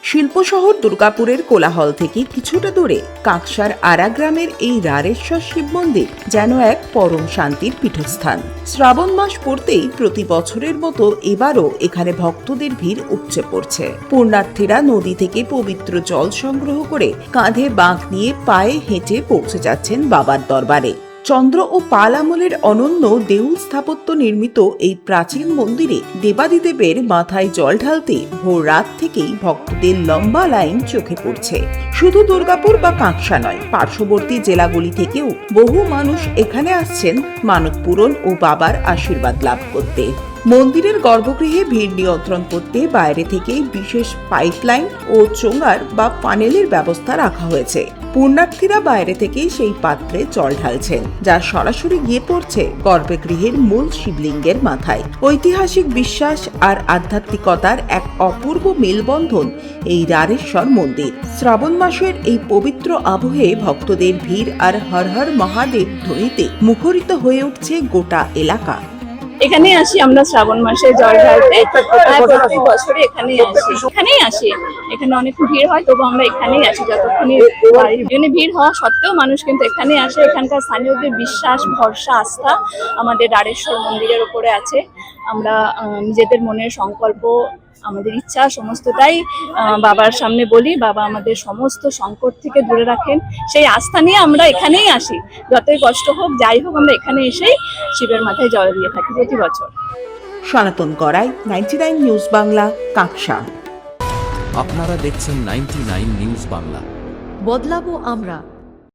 শিল্প শহর দুর্গাপুরের কোলাহল থেকে কিছুটা দূরে কাঁকসার আরা গ্রামের এই রারেশ্বর শিব মন্দির যেন এক পরম শান্তির পীঠস্থান। শ্রাবণ মাস পড়তেই প্রতি বছরের মতো এবারও এখানে ভক্তদের ভিড় উপচে পড়ছে। পুণ্যার্থীরা নদী থেকে পবিত্র জল সংগ্রহ করে কাঁধে বাঁক নিয়ে পায়ে হেঁটে পৌঁছে যাচ্ছেন বাবার দরবারে। চন্দ্র ও পাল আমলের অনন্য দেউল স্থাপত্য নির্মিত এই প্রাচীন মন্দিরে দেবাদিদেবের মাথায় জল ঢালতে ভোর রাত থেকেই ভক্তদের লম্বা লাইন চোখে পড়ছে। শুধু দুর্গাপুর বা কাঁকসা নয়, পার্শ্ববর্তী জেলাগুলি থেকেও বহু মানুষ এখানে আসছেন মানত পূরণ ও বাবার আশীর্বাদ লাভ করতে। মন্দিরের গর্ভগৃহে ভিড় নিয়ন্ত্রণ করতে বাইরে থেকে বিশেষ পাইপলাইন ও চোঙার বা পানেলের ব্যবস্থা রাখা হয়েছে। পুণ্যার্থীরা বাইরে থেকে সেই পাত্রে জল ঢালছেন, যা সরাসরি গিয়ে পড়ছে গর্ভগৃহের মূল শিবলিঙ্গের মাথায়। ঐতিহাসিক বিশ্বাস আর আধ্যাত্মিকতার এক অপূর্ব মেলবন্ধন এই রারেশ্বর মন্দির। শ্রাবণ মাসের এই পবিত্র আবহে ভক্তদের ভিড় আর হর হর মহাদেব ধ্বনিতে মুখরিত হয়ে উঠছে গোটা এলাকা। এখানে আসি আমরা শ্রাবণ মাসে জল ঢালতে, প্রত্যেক বছরে এখানেই আসি। এখানে অনেক ভিড় হয়, তবু আমরা এখানেই আসি যতক্ষণই এখানে ভিড় হওয়া সত্ত্বেও মানুষ কিন্তু এখানে আসে। এখানকার স্থানীয়দের বিশ্বাস, ভরসা, আস্থা আমাদের রারেশ্বর মন্দিরের উপরে আছে। আমরা নিজেদের মনের সংকল্প, আমাদের ইচ্ছা সমস্তটাই বাবার সামনে বলি। বাবা আমাদের সমস্ত সংকট থেকে দূরে রাখেন, সেই আস্থা নিয়ে আমরা এখানেই আসি। যতই কষ্ট হোক, যাই হোক, আমরা এখানে এসেই শিবের মাথায় জল দিয়ে থাকি প্রতি বছর। সনাতন গড়াই, 99 নিউজ বাংলা, কাঁকসা। আপনারা দেখছেন 99 নিউজ বাংলা। বদলাবো আমরা।